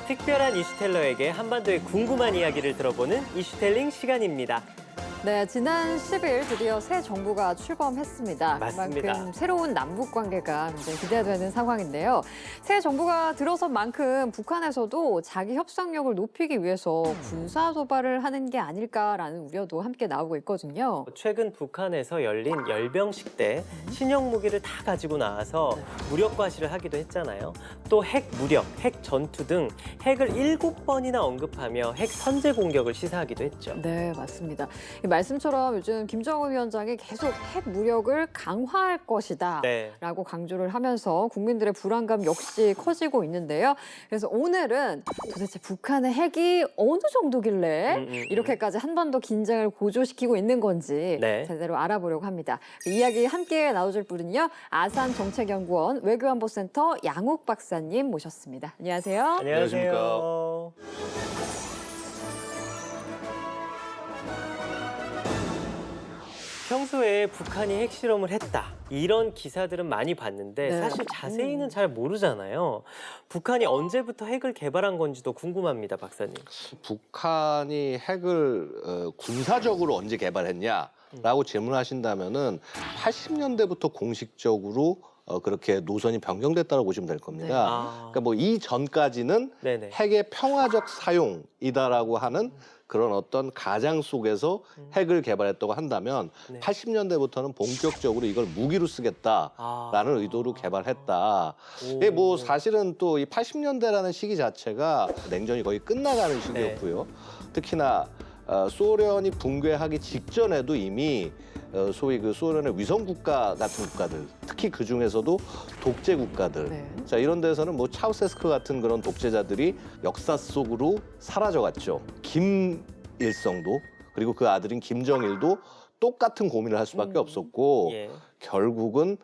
특별한 이슈텔러에게 한반도의 궁금한 이야기를 들어보는 이슈텔링 시간입니다. 네, 지난 10일 드디어 새 정부가 출범했습니다. 맞습니다. 그만큼 새로운 남북 관계가 굉장히 기대되는 상황인데요. 새 정부가 들어선 만큼 북한에서도 자기 협상력을 높이기 위해서 군사 도발을 하는 게 아닐까라는 우려도 함께 나오고 있거든요. 최근 북한에서 열린 열병식 때 신형 무기를 다 가지고 나와서 무력 과시를 하기도 했잖아요. 또 핵 무력, 핵 전투 등 핵을 7번이나 언급하며 핵 선제 공격을 시사하기도 했죠. 네, 맞습니다. 이 말씀처럼 요즘 김정은 위원장이 계속 핵 무력을 강화할 것이다. 네. 라고 강조를 하면서 국민들의 불안감 역시 커지고 있는데요. 그래서 오늘은 도대체 북한의 핵이 어느 정도길래 이렇게까지 한반도 긴장을 고조시키고 있는 건지 네. 제대로 알아보려고 합니다. 이 이야기 함께 나눠줄 분은요. 아산정책연구원 외교안보센터 양욱 박사님 모셨습니다. 안녕하세요. 안녕하세요. 평소에 북한이 핵실험을 했다 이런 기사들은 많이 봤는데 네. 사실 자세히는 잘 모르잖아요. 북한이 언제부터 핵을 개발한 건지도 궁금합니다, 박사님. 북한이 핵을 군사적으로 언제 개발했냐라고 질문하신다면은 80년대부터 공식적으로 그렇게 노선이 변경됐다고 보시면 될 겁니다. 아. 그러니까 뭐 이전까지는 네네. 핵의 평화적 사용이다라고 하는 그런 어떤 가장 속에서 핵을 개발했다고 한다면 네. 80년대부터는 본격적으로 이걸 무기로 쓰겠다라는 의도로 개발했다. 이게 뭐 사실은 또 이 80년대라는 시기 자체가 냉전이 거의 끝나가는 시기였고요. 특히나 소련이 붕괴하기 직전에도 이미 소위 그 소련의 위성 국가 같은 국가들, 특히 그 중에서도 독재 국가들, 네. 자 이런 데서는 뭐 차우세스크 같은 그런 독재자들이 역사 속으로 사라져갔죠. 김일성도 그리고 그 아들인 김정일도 똑같은 고민을 할 수밖에 없었고 예. 결국은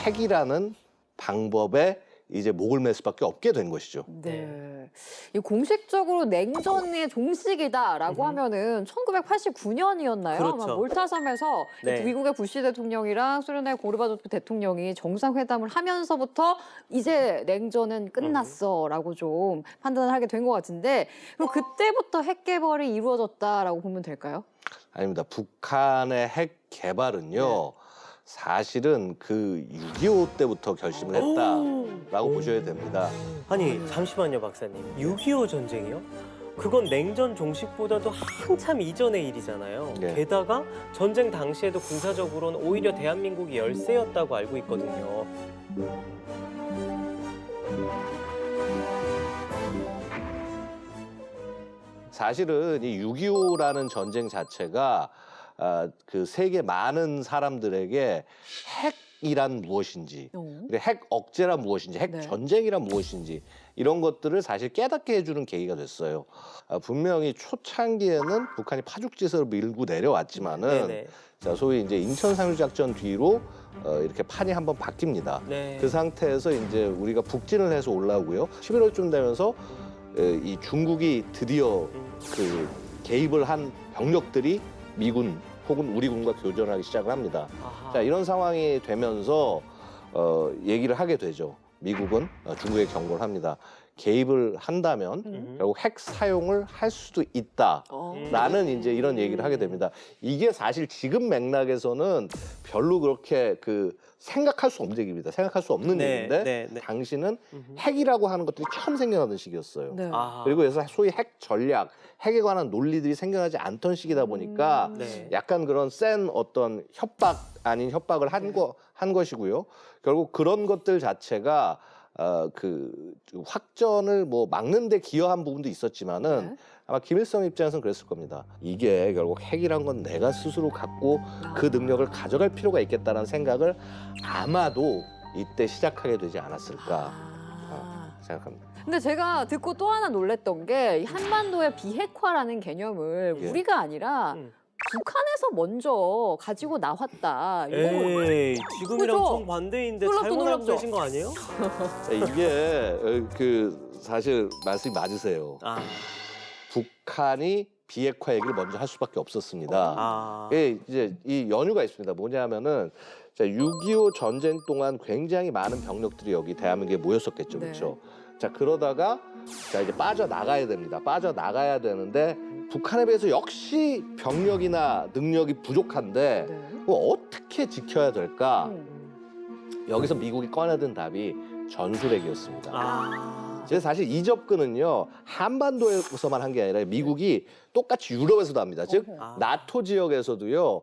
핵이라는 방법에 이제 목을 맬 수밖에 없게 된 것이죠. 네. 이 공식적으로 냉전의 종식이다라고 하면은 1989년이었나요? 그렇죠. 몰타섬에서 네. 미국의 부시 대통령이랑 소련의 고르바초프 대통령이 정상회담을 하면서부터 이제 냉전은 끝났어라고 좀 판단을 하게 된 것 같은데 그럼 그때부터 핵 개발이 이루어졌다라고 보면 될까요? 아닙니다. 북한의 핵 개발은요. 사실은 그 6.25 때부터 결심을 했다라고 보셔야 됩니다. 아니 잠시만요, 박사님. 6.25 전쟁이요? 그건 냉전 종식보다도 한참 이전의 일이잖아요. 네. 게다가 전쟁 당시에도 군사적으로는 오히려 대한민국이 열세였다고 알고 있거든요. 사실은 이 6.25라는 전쟁 자체가 그 세계 많은 사람들에게 핵이란 무엇인지, 그리고 핵 억제란 무엇인지, 핵 네. 전쟁이란 무엇인지 이런 것들을 사실 깨닫게 해주는 계기가 됐어요. 분명히 초창기에는 북한이 파죽지세로 밀고 내려왔지만은 네네. 자 소위 이제 인천 상륙작전 뒤로 이렇게 판이 한번 바뀝니다. 네. 그 상태에서 이제 우리가 북진을 해서 올라오고요. 11월쯤 되면서 이 중국이 드디어 그 개입을 한 병력들이 미군 혹은 우리 군과 교전하기 시작을 합니다. 아하. 자 이런 상황이 되면서 얘기를 하게 되죠. 미국은 중국에 경고를 합니다. 개입을 한다면 결국 핵 사용을 할 수도 있다라는 이제 이런 얘기를 하게 됩니다. 이게 사실 지금 맥락에서는 별로 그렇게 그 생각할 수 없는 얘기입니다. 생각할 수 없는 네, 얘기인데 네, 네. 당시는 핵이라고 하는 것들이 처음 생겨나던 시기였어요. 네. 아하. 그리고 그래서 소위 핵 전략, 핵에 관한 논리들이 생겨나지 않던 시기다 보니까 네. 약간 그런 센 어떤 협박 아닌 협박을 한 것이고요. 결국 그런 것들 자체가 그 확전을 뭐 막는 데 기여한 부분도 있었지만은 네. 아마 김일성 입장에서는 그랬을 겁니다. 이게 결국 핵이란 건 내가 스스로 갖고 그 능력을 가져갈 필요가 있겠다는 생각을 아마도 이때 시작하게 되지 않았을까 생각합니다. 근데 제가 듣고 또 하나 놀랬던 게 이 한반도의 비핵화라는 개념을 예. 우리가 아니라 북한에서 먼저 가지고 나왔다. 이거 에이, 지금이랑 그죠? 정반대인데 놀랍죠, 잘못 알고 놀랍죠? 계신 거 아니에요? 이게 그 사실 말씀이 맞으세요. 아, 북한이 비핵화 얘기를 먼저 할 수밖에 없었습니다. 아. 예, 이제 이 연유가 있습니다. 뭐냐면은 6.25 전쟁 동안 굉장히 많은 병력들이 여기 대한민국에 모였었겠죠, 네. 그렇죠? 자 그러다가 자 이제 빠져나가야 됩니다. 빠져나가야 되는데 북한에 비해서 역시 병력이나 능력이 부족한데 네. 어떻게 지켜야 될까? 음. 여기서 미국이 꺼내든 답이 전술핵이었습니다. 아. 그래서 사실 이 접근은요 한반도에서만 한 게 아니라 미국이 똑같이 유럽에서도 합니다. 즉 아. 나토 지역에서도요.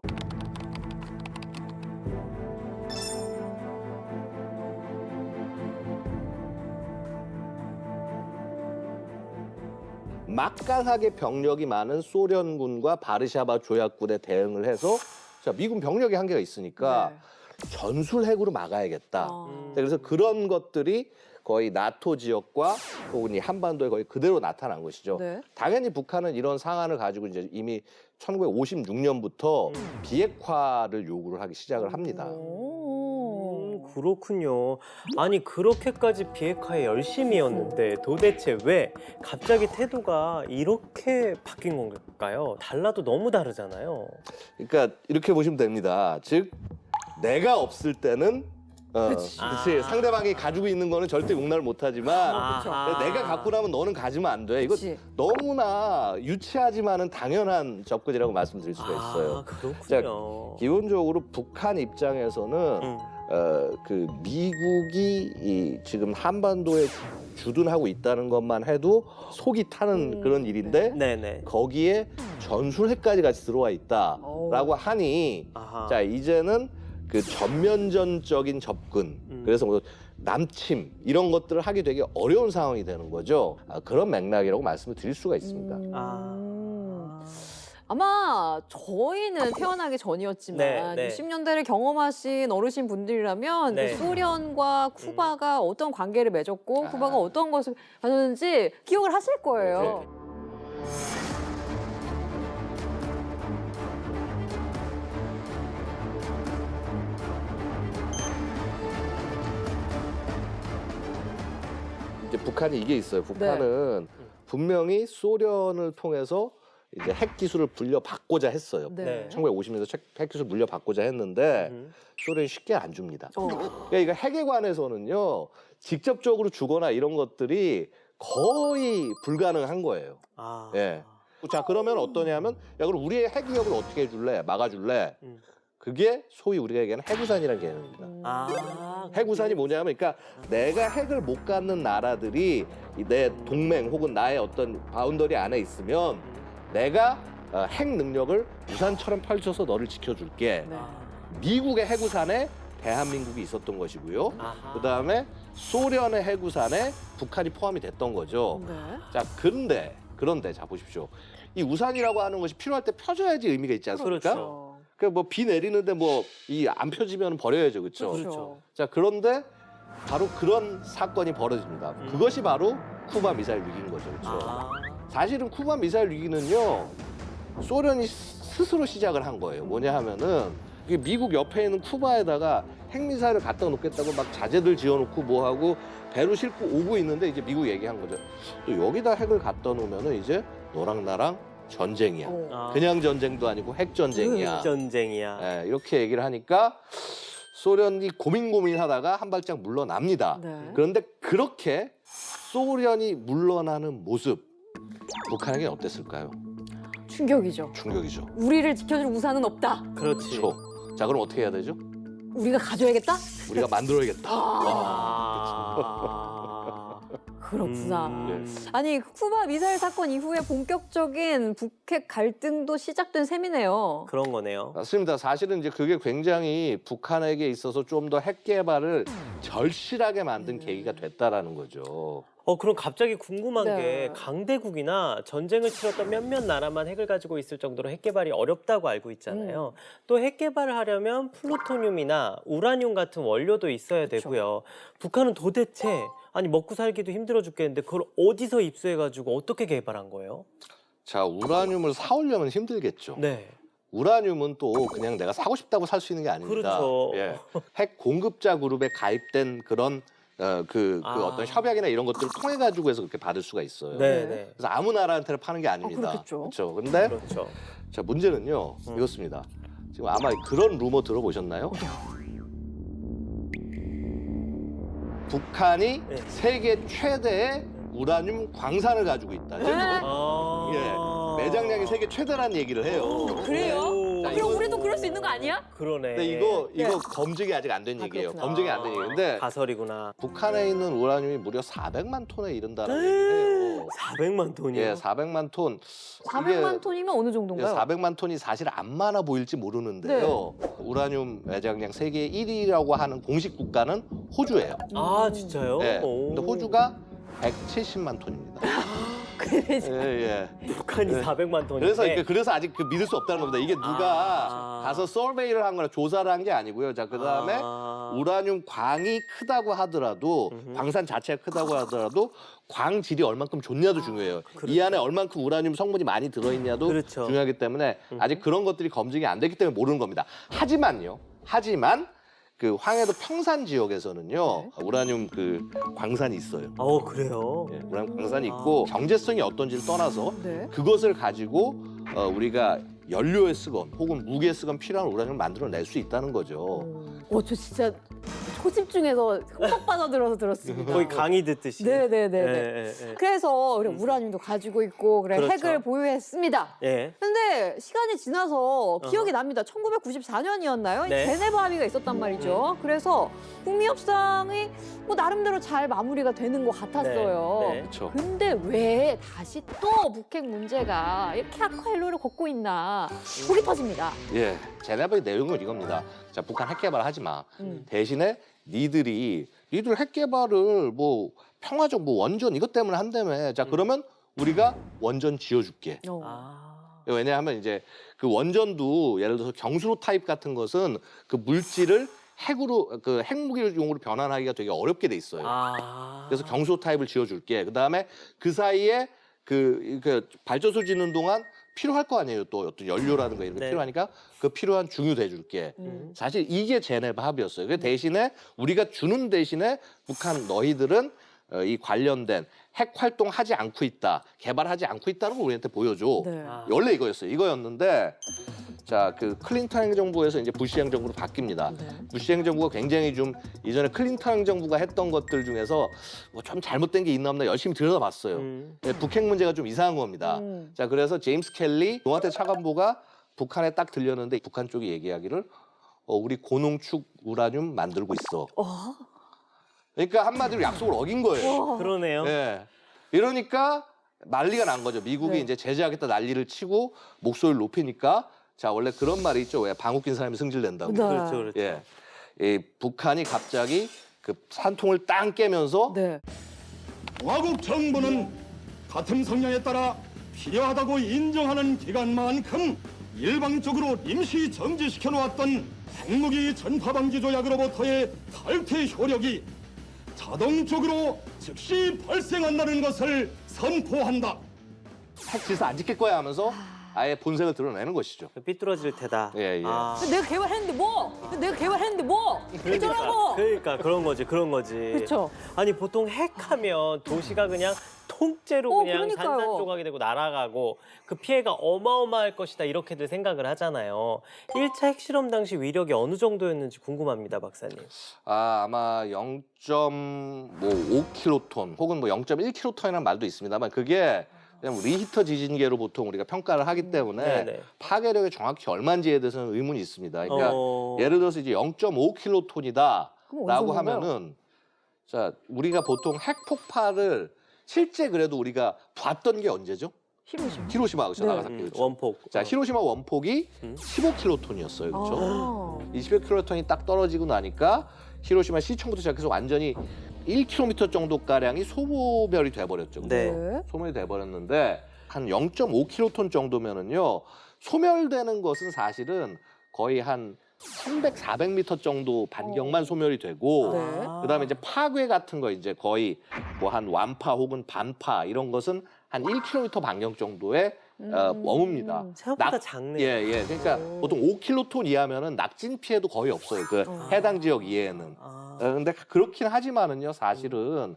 막강하게 병력이 많은 소련군과 바르샤바 조약군에 대응을 해서 자 미군 병력이 한계가 있으니까 네. 전술핵으로 막아야겠다. 아. 그래서 그런 것들이 거의 나토 지역과 혹은 이 한반도에 거의 그대로 나타난 것이죠. 네. 당연히 북한은 이런 상황을 가지고 이제 이미 1956년부터 비핵화를 요구를 하기 시작을 합니다. 오. 그렇군요. 아니 그렇게까지 비핵화에 열심이었는데 도대체 왜 갑자기 태도가 이렇게 바뀐 건가요? 달라도 너무 다르잖아요. 그러니까 이렇게 보시면 됩니다. 즉 내가 없을 때는 그치. 그치. 상대방이 가지고 있는 거는 절대 용납을 못하지만 아하. 내가 갖고 나면 너는 가지면 안 돼. 이거 그치. 너무나 유치하지만은 당연한 접근이라고 말씀드릴 수가 있어요. 아, 그렇군요. 기본적으로 북한 입장에서는 음. 그 미국이 지금 한반도에 주둔하고 있다는 것만 해도 속이 타는 그런 일인데 네네. 거기에 전술핵까지 같이 들어와 있다라고 오. 하니 아하. 자 이제는 그 전면전적인 접근 그래서 뭐 남침 이런 것들을 하기 되게 어려운 상황이 되는 거죠. 그런 맥락이라고 말씀을 드릴 수가 있습니다. 아마 저희는 태어나기 전이었지만 네, 네. 60년대를 경험하신 어르신 분들이라면 네. 그 소련과 쿠바가 어떤 관계를 맺었고 아. 쿠바가 어떤 것을 가졌는지 기억을 하실 거예요. 네. 이제 북한이 이게 있어요. 북한은 분명히 소련을 통해서 이제 핵 기술을 물려받고자 했어요. 네. 1950년대 핵 기술 물려받고자 했는데 소련이 쉽게 안 줍니다. 그러니까 이거 핵에 관해서는요 직접적으로 주거나 이런 것들이 거의 불가능한 거예요. 아. 예. 자 그러면 어떠냐면 야 그럼 우리의 핵 위협을 어떻게 해줄래? 막아줄래? 그게 소위 우리가 얘기하는 핵우산이라는 개념입니다. 아. 핵우산이 뭐냐면 그러니까 내가 핵을 못 갖는 나라들이 내 동맹 혹은 나의 어떤 바운더리 안에 있으면 내가 핵 능력을 우산처럼 펼쳐서 너를 지켜줄게. 네. 미국의 핵우산에 대한민국이 있었던 것이고요. 아하. 그다음에 소련의 핵우산에 북한이 포함이 됐던 거죠. 네. 자 그런데 자 보십시오. 이 우산이라고 하는 것이 필요할 때 펴줘야지 의미가 있지 않습니까? 그렇죠. 그 뭐 비 내리는데 뭐 이 안 펴지면 버려야죠, 그렇죠? 그렇죠. 자 그런데 바로 그런 사건이 벌어집니다. 그것이 바로 쿠바 미사일 위기인 거죠, 그렇죠? 아. 사실은 쿠바 미사일 위기는요 소련이 스스로 시작을 한 거예요. 뭐냐 하면은 이게 미국 옆에 있는 쿠바에다가 핵미사일을 갖다 놓겠다고 막 자재들 지어놓고 뭐하고 배로 싣고 오고 있는데 이제 미국 얘기한 거죠. 또 여기다 핵을 갖다 놓으면은 이제 너랑 나랑 전쟁이야. 어. 그냥 전쟁도 아니고 핵 전쟁이야. 전쟁이야. 예, 이렇게 얘기를 하니까 소련이 고민하다가 한 발짝 물러납니다. 네. 그런데 그렇게 소련이 물러나는 모습 북한에게 어땠을까요? 충격이죠. 충격이죠. 우리를 지켜줄 우산은 없다. 그렇지. 그렇죠. 자 그럼 어떻게 해야 되죠? 우리가 가져야겠다? 우리가 만들어야겠다. 아. 그렇구나. 네. 아니 쿠바 미사일 사건 이후에 본격적인 북핵 갈등도 시작된 셈이네요. 그런 거네요. 맞습니다. 사실은 이제 그게 굉장히 북한에게 있어서 좀 더 핵 개발을 절실하게 만든 계기가 됐다라는 거죠. 그럼 갑자기 궁금한 네. 게 강대국이나 전쟁을 치렀던 몇몇 나라만 핵을 가지고 있을 정도로 핵 개발이 어렵다고 알고 있잖아요. 또 핵 개발을 하려면 플루토늄이나 우라늄 같은 원료도 있어야 그쵸. 되고요. 북한은 도대체 아니 먹고 살기도 힘들어 죽겠는데 그걸 어디서 입수해가지고 어떻게 개발한 거예요? 자 우라늄을 사오려면 힘들겠죠. 네. 우라늄은 또 그냥 내가 사고 싶다고 살 수 있는 게 아닙니다. 그렇죠. 예. 핵 공급자 그룹에 가입된 그런 어떤 협약이나 이런 것들을 통해 가지고 해서 그렇게 받을 수가 있어요. 네, 네. 네. 그래서 아무 나라한테는 파는 게 아닙니다. 그렇겠죠. 그렇죠. 근데 그렇죠. 자 문제는요 이렇습니다. 지금 아마 그런 루머 들어보셨나요? 북한이 네. 세계 최대의 우라늄 광산을 가지고 있다. 네? 예, 매장량이 세계 최대라는 얘기를 해요. 그래요? 자, 그럼 이거- 우리도 그럴 수 있는 거 아니야? 그러네. 근데 이거 네. 검증이 아직 안 된 얘기예요. 그렇구나. 검증이 안 된 얘기인데 가설이구나. 북한에 있는 우라늄이 무려 400만 톤에 이른다는 얘기를 해요. 400만 돈이요. 예, 400만 톤. 400만 톤이면 어느 정도인가요? 400만 톤이 사실 안 많아 보일지 모르는데요. 우라늄 매장량 세계 1위라고 하는 공식 국가는 호주예요. 아 진짜요? 예. 오. 근데 호주가 170만 톤입니다. 그래서 예, 예. 북한이 네. 400만 돈인데. 그래서 아직 믿을 수 없다는 겁니다. 이게 누가 아. 가서 서베이를 한 거나 조사를 한 게 아니고요. 자, 그다음에 우라늄 광이 크다고 하더라도 광산 자체가 크다고 하더라도 광 질이 얼만큼 좋냐도 중요해요. 이 안에 얼만큼 우라늄 성분이 많이 들어있냐도 그렇죠. 중요하기 때문에 아직 그런 것들이 검증이 안 됐기 때문에 모르는 겁니다. 하지만 그 황해도 평산 지역에서는요 우라늄 그 광산이 있어요. 그래요? 예, 우라늄 광산이 있고 경제성이 어떤지를 떠나서 네. 그것을 가지고 우리가 연료에 쓰건 혹은 무기에 쓰건 필요한 우라늄을 만들어낼 수 있다는 거죠. 저 진짜 초집중해서 흠뻑 빠져들어서 들었습니다. 거의 강의 듣듯이. 네네네. 예, 예, 그래서 우리 우라늄도 가지고 있고 그래 그렇죠. 핵을 보유했습니다. 예. 근데 시간이 지나서 기억이 납니다. 1994년이었나요? 네. 제네바 합의가 있었단 말이죠. 그래서 북미 협상이 뭐 나름대로 잘 마무리가 되는 것 같았어요. 네, 네. 그렇죠. 근데 왜 다시 또 북핵 문제가 이렇게 악화의 로를 걷고 있나 속이 터집니다. 예, 제네바의 내용은 이겁니다. 자, 북한 핵 개발 하지 마. 대신에 니들 핵 개발을 뭐 평화적 뭐 원전 이것 때문에 한다며. 자, 그러면 우리가 원전 지어줄게. 아. 왜냐하면 이제 그 원전도 예를 들어서 경수로 타입 같은 것은 그 물질을 핵으로 그 핵무기용으로 변환하기가 되게 어렵게 돼 있어요. 그래서 경수로 타입을 지어줄게. 그다음에 그 사이에 그 발전소 짓는 동안 필요할 거 아니에요. 또 어떤 연료라든가 이런 게 네. 필요하니까 그 필요한 중유 대줄게. 사실 이게 제네바 합의였어요. 그 대신에 우리가 주는 대신에 북한 너희들은 이 관련된 핵 활동하지 않고 있다, 개발하지 않고 있다는 걸 우리한테 보여줘. 네. 원래 이거였어요. 이거였는데 자, 그 클린턴 행정부에서 이제 부시 행정부로 바뀝니다. 네. 부시 행정부가 굉장히 좀 이전에 클린턴 행정부가 했던 것들 중에서 뭐 좀 잘못된 게 있나 없나 열심히 들여다봤어요. 예, 북핵 문제가 좀 이상한 겁니다. 자, 그래서 제임스 켈리 노아태 차관보가 북한에 딱 들렸는데 북한 쪽이 얘기하기를 우리 고농축 우라늄 만들고 있어. 그러니까 한마디로 약속을 어긴 거예요. 그러네요. 예. 이러니까 난리가 난 거죠. 미국이 네. 이제 제재하겠다 난리를 치고 목소리를 높이니까 자, 원래 그런 말이 있죠. 왜 방귀 낀 사람이 승질낸다고. 네. 그렇죠, 그렇죠. 예. 이 북한이 갑자기 그 산통을 땅 깨면서 네. 와국 정부는 같은 성향에 따라 필요하다고 인정하는 기간만큼 일방적으로 임시 정지시켜 놓았던 핵무기 전파 방지 조약으로부터의 탈퇴 효력이 자동적으로 즉시 발생한다는 것을 선포한다. 핵 질서 안 지킬 거야 하면서 아예 본색을 드러내는 것이죠. 삐뚤어질 테다. 예, 예. 내가 개발했는데 내가 개발했는데 어쩌라고? 그러니까 그런 거지. 그렇죠. 아니 보통 핵하면 도시가 그냥 통째로 그냥 그러니까요. 산산조각이 되고 날아가고 그 피해가 어마어마할 것이다 이렇게들 생각을 하잖아요. 1차 핵실험 당시 위력이 어느 정도였는지 궁금합니다, 박사님. 아마 0.5킬로톤 혹은 뭐 0.1킬로톤이라는 말도 있습니다만 그게 그냥 리히터 지진계로 보통 우리가 평가를 하기 때문에 네네. 파괴력이 정확히 얼마인지에 대해서는 의문이 있습니다. 그러니까 어. 예를 들어서 이제 0.5킬로톤이다라고 그럼 어느 정도인가요? 하면은 자, 우리가 보통 핵 폭발을 실제 그래도 우리가 봤던 게 언제죠? 히로시마. 히로시마 그렇죠. 네. 나가사키 그렇죠. 원폭. 자, 히로시마 원폭이 15킬로톤이었어요. 그렇죠? 아. 25킬로톤이 딱 떨어지고 나니까 히로시마 시청부터 시작해서 완전히 1km 정도 가량이 소멸이 돼버렸죠. 그죠? 네. 소멸이 돼버렸는데 한 0.5킬로톤 정도면은요 소멸되는 것은 사실은 거의 한 300, 400m 정도 반경만 소멸이 되고 네. 그다음에 이제 파괴 같은 거 이제 거의 뭐 한 완파 혹은 반파 이런 것은 한 1km 반경 정도에 머뭅니다. 생각보다 작네요. 예, 예. 그러니까 보통 5킬로톤 이하면은 낙진 피해도 거의 없어요. 그 해당 지역 이외에는. 근데 그렇긴 하지만은요, 사실은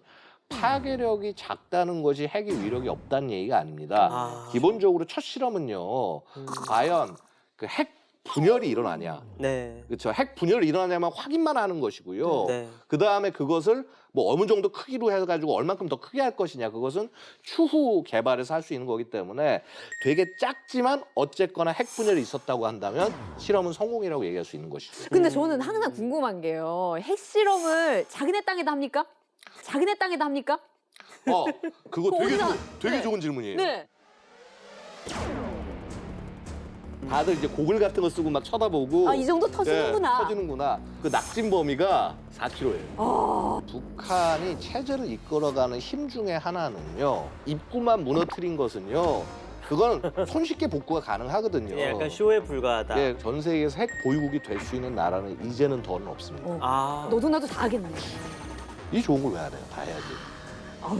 파괴력이 작다는 것이 핵의 위력이 없다는 얘기가 아닙니다. 기본적으로 첫 실험은요, 과연 그 핵 분열이 일어나냐. 네. 그렇죠. 핵 분열이 일어나냐면 확인만 하는 것이고요. 네. 그 다음에 그것을 뭐 어느 정도 크기로 해가지고 얼만큼 더 크게 할 것이냐. 그것은 추후 개발해서 할 수 있는 거기 때문에 되게 작지만 어쨌거나 핵 분열이 있었다고 한다면 실험은 성공이라고 얘기할 수 있는 것이죠. 근데 저는 항상 궁금한 게요. 핵실험을 자기네 땅에다 합니까? 자기네 땅에다 합니까? 그거 되게 네. 좋은 질문이에요. 네. 다들 이제 고글 같은 거 쓰고 막 쳐다보고 아, 이 정도 터지는구나. 터지는구나. 그 낙진 범위가 4km예요. 아, 북한이 체제를 이끌어가는 힘 중에 하나는요. 입구만 무너뜨린 것은요. 그건 손쉽게 복구가 가능하거든요. 예, 약간 쇼에 불과하다. 예, 전 세계에서 핵 보유국이 될 수 있는 나라는 이제는 더는 없습니다. 아, 너도 나도 다 하겠네. 이 좋은 걸 왜 안 해요? 다 해야지.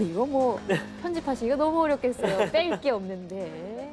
이거 뭐 편집하시기가 너무 어렵겠어요. 뺄 게 없는데.